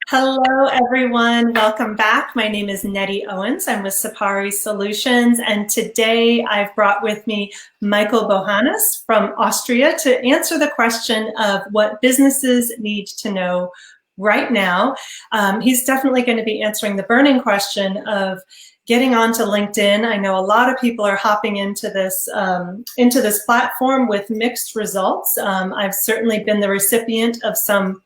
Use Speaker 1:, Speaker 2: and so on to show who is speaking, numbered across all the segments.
Speaker 1: Hello, everyone. Welcome back. My name is Nettie Owens. I'm with Sapari Solutions, and today I've brought with me Michael Bohannes from Austria to answer the question of what businesses need to know right now. He's definitely going to be answering the burning question of getting onto LinkedIn. I know a lot of people are hopping into this platform with mixed results. I've certainly been the recipient of some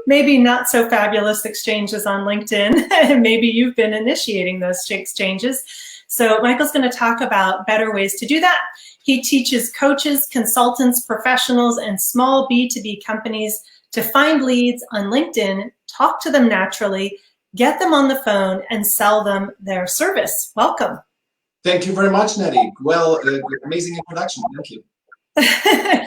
Speaker 1: maybe not so fabulous exchanges on LinkedIn, and maybe you've been initiating those exchanges. So Michael's going to talk about better ways to do that. He teaches coaches, consultants, professionals, and small B2B companies to find leads on LinkedIn, talk to them naturally, get them on the phone, and sell them their service. Welcome.
Speaker 2: Thank you very much, Nettie. Well, amazing introduction. Thank you.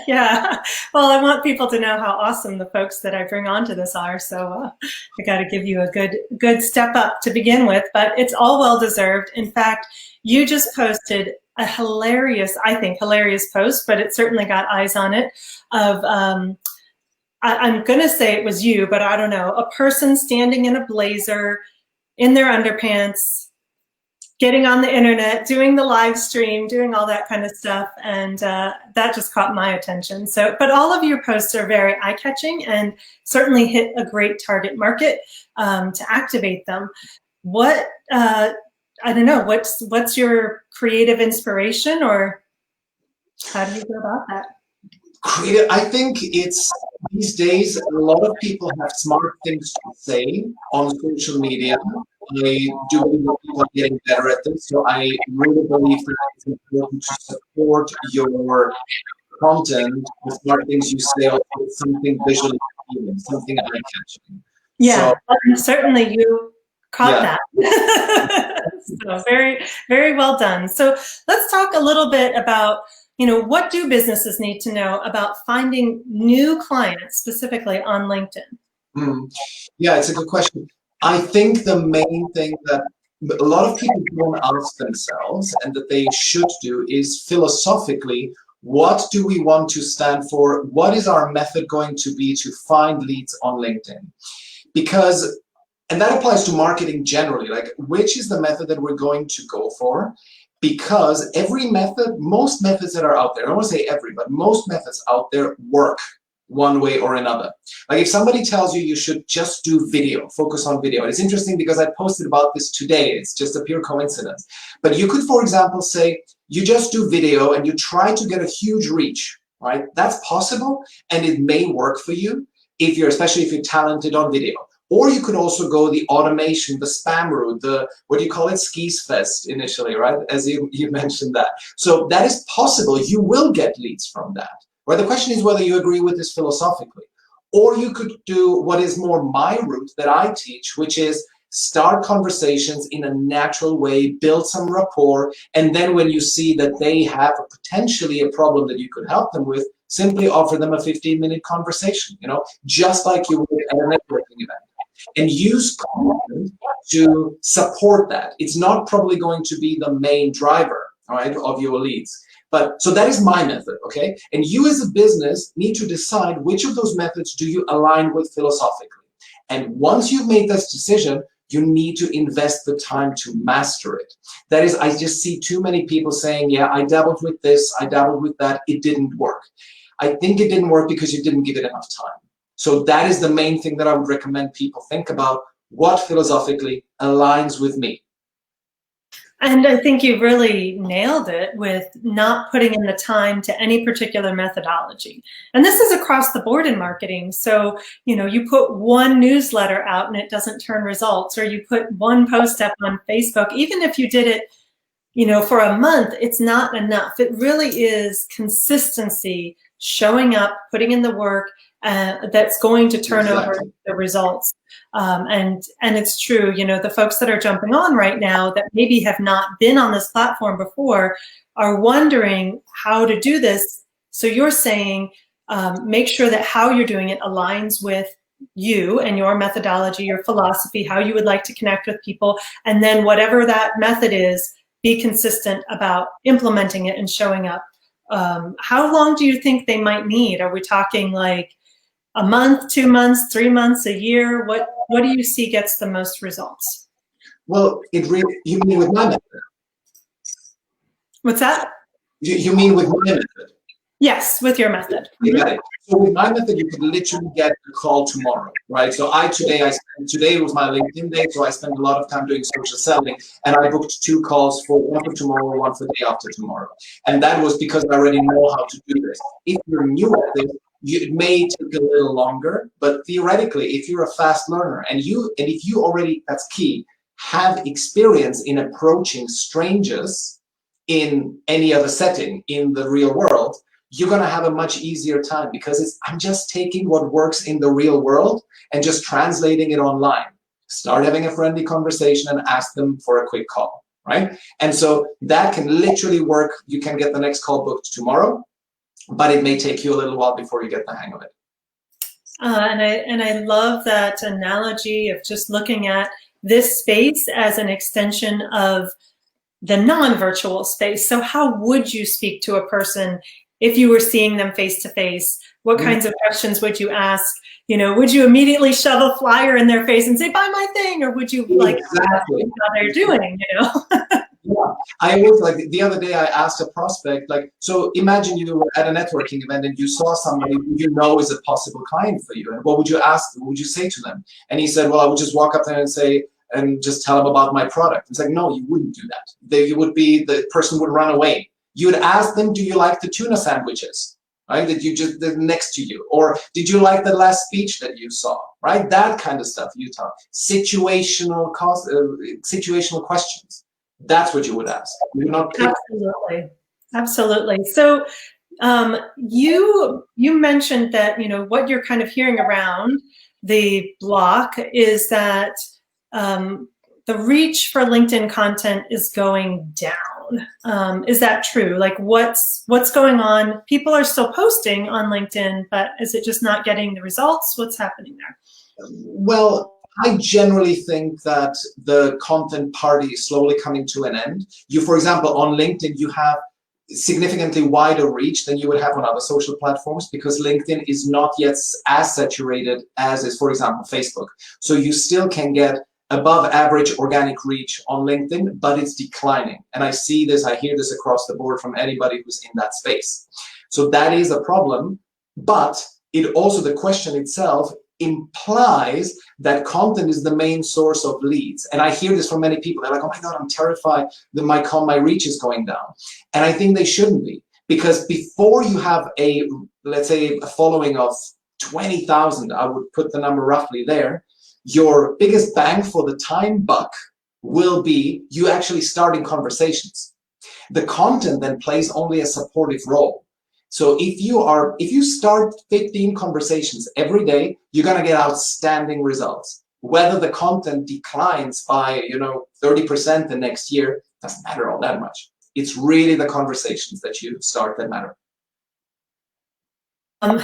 Speaker 1: Yeah, well, I want people to know how awesome the folks that I bring onto this are, so I got to give you a good step up to begin with, but it's all well deserved. In fact, you just posted a hilarious, I think, hilarious post, but it certainly got eyes on it, of I'm going to say it was you, but I don't know, a person standing in a blazer, in their underpants, getting on the internet, doing the live stream, doing all that kind of stuff, and that just caught my attention. So, but all of your posts are very eye-catching and certainly hit a great target market to activate them. What I don't know, what's your creative inspiration, or how do you go about that?
Speaker 2: Creative, I think it's these days a lot of people have smart things to say on social media. I do believe that people are getting better at this, so I really believe that it's important to support your content, the smart things you say, with something visually appealing, something eye-catching.
Speaker 1: Yeah, so, certainly you caught that. So very, very well done. So let's talk a little bit about, what do businesses need to know about finding new clients specifically on LinkedIn?
Speaker 2: Yeah, it's a good question. I think the main thing that a lot of people don't ask themselves and that they should do is philosophically, what do we want to stand for? What is our method going to be to find leads on LinkedIn? Because, and that applies to marketing generally, like which is the method that we're going to go for? Because every method, most methods that are out there, I don't want to say every, but most methods out there work one way or another. Like if somebody tells you you should just do video, focus on video. It's interesting because I posted about this today. It's just a pure coincidence. But you could, for example, say you just do video and you try to get a huge reach, right? That's possible and it may work for you if you're, especially if you're talented on video. Or you could also go the automation, the spam route, the, what do you call it, skis fest initially, right? As you mentioned that. So that is possible. You will get leads from that. Well, the question is whether you agree with this philosophically. Or you could do what is more my route that I teach, which is start conversations in a natural way, build some rapport, and then when you see that they have potentially a problem that you could help them with, simply offer them a 15-minute conversation, just like you would at a networking event. And use content to support that. It's not probably going to be the main driver, all right, of your leads. But so that is my method, okay? And you as a business need to decide which of those methods do you align with philosophically. And once you've made this decision, you need to invest the time to master it. That is, I just see too many people saying, yeah, I dabbled with this, I dabbled with that, it didn't work. I think it didn't work because you didn't give it enough time. So that is the main thing that I would recommend people think about, what philosophically aligns with me.
Speaker 1: And I think you really nailed it with not putting in the time to any particular methodology. And this is across the board in marketing. So, you put one newsletter out and it doesn't turn results, or you put one post up on Facebook, even if you did it, for a month, it's not enough. It really is consistency, showing up, putting in the work, that's going to turn over the results. And it's true, the folks that are jumping on right now that maybe have not been on this platform before are wondering how to do this. So you're saying, make sure that how you're doing it aligns with you and your methodology, your philosophy, how you would like to connect with people. And then whatever that method is, be consistent about implementing it and showing up. How long do you think they might need? Are we talking like a month, 2 months, 3 months, a year? what do you see gets the most results?
Speaker 2: Well, you mean with my method?
Speaker 1: What's that?
Speaker 2: You mean with my method?
Speaker 1: Yes, with your method.
Speaker 2: You got it. So with my method, you could literally get a call tomorrow, right? So today was my LinkedIn day, so I spent a lot of time doing social selling, and I booked 2 calls, one for tomorrow, one for the day after tomorrow, and that was because I already know how to do this. If you're new at this, it may take a little longer, but theoretically, if you're a fast learner and if you already, that's key, have experience in approaching strangers in any other setting in the real world, you're going to have a much easier time, because I'm just taking what works in the real world and just translating it online. Start having a friendly conversation and ask them for a quick call, right? And so that can literally work. You can get the next call booked tomorrow, but it may take you a little while before you get the hang of it.
Speaker 1: And I love that analogy of just looking at this space as an extension of the non-virtual space. So how would you speak to a person if you were seeing them face to face? What kinds of questions would you ask? You know, would you immediately shove a flyer in their face and say, buy my thing? Or would you like
Speaker 2: exactly
Speaker 1: how they're doing, you know?
Speaker 2: Yeah, I always, like, the other day I asked a prospect, like, so imagine you were at a networking event and you saw somebody who you know is a possible client for you, and what would you ask them? What would you say to them? And he said, well, I would just walk up there and say, and just tell them about my product. It's like, no, you wouldn't do that. The person would run away. You would ask them, do you like the tuna sandwiches, right? They're next to you, or did you like the last speech that you saw, right? That kind of stuff you talk. Situational questions. That's what you would ask. You would not pick.
Speaker 1: Absolutely, absolutely. So you mentioned that, you know, what you're kind of hearing around the block is that the reach for LinkedIn content is going down. Is that true? Like, what's going on? People are still posting on LinkedIn, but is it just not getting the results? What's happening there?
Speaker 2: Well, I generally think that the content party is slowly coming to an end. For example, on LinkedIn, you have significantly wider reach than you would have on other social platforms, because LinkedIn is not yet as saturated as is, for example, Facebook. So you still can get above average organic reach on LinkedIn, but it's declining. And I hear this across the board from anybody who's in that space. So that is a problem, but it also, the question itself implies that content is the main source of leads. And I hear this from many people. They're like, oh my God, I'm terrified that my reach is going down. And I think they shouldn't be, because before you have let's say a following of 20,000, I would put the number roughly there, your biggest bang for the time buck will be you actually starting conversations. The content then plays only a supportive role. So if you start 15 conversations every day, you're going to get outstanding results. Whether the content declines by 30% the next year doesn't matter all that much. It's really the conversations that you start that matter.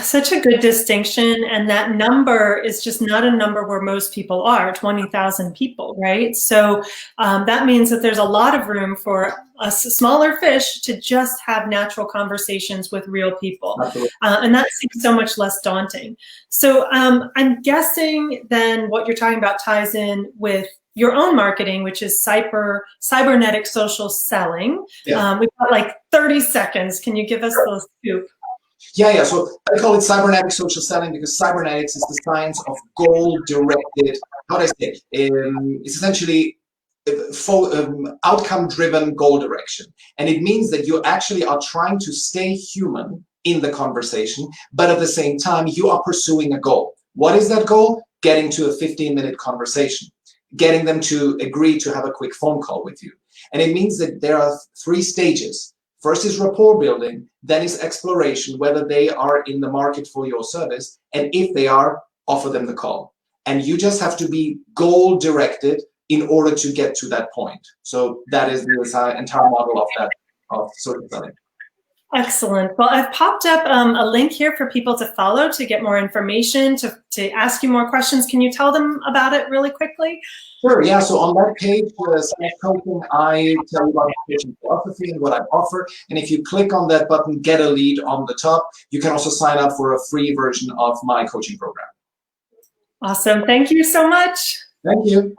Speaker 1: Such a good distinction, and that number is just not a number where most people are, 20,000 people, right? So that means that there's a lot of room for us smaller fish to just have natural conversations with real people. And that seems so much less daunting. So I'm guessing then what you're talking about ties in with your own marketing, which is cybernetic social selling.
Speaker 2: Yeah.
Speaker 1: We've got like 30 seconds. Can you give us the scoop?
Speaker 2: Yeah. So I call it cybernetic social selling because cybernetics is the science of goal-directed. How do I say it? It's essentially outcome-driven goal direction, and it means that you actually are trying to stay human in the conversation, but at the same time you are pursuing a goal. What is that goal? Getting to a 15-minute conversation, getting them to agree to have a quick phone call with you, and it means that there are 3 stages. First is rapport building, then is exploration, whether they are in the market for your service, and if they are, offer them the call. And you just have to be goal-directed in order to get to that point. So that is the entire model of social selling.
Speaker 1: Excellent. Well, I've popped up a link here for people to follow to get more information, to ask you more questions. Can you tell them about it really quickly?
Speaker 2: Sure, yeah. So on that page, coaching, I tell you about the coaching philosophy and what I offer. And if you click on that button, get a lead on the top, you can also sign up for a free version of my coaching program.
Speaker 1: Awesome. Thank you so much.
Speaker 2: Thank you.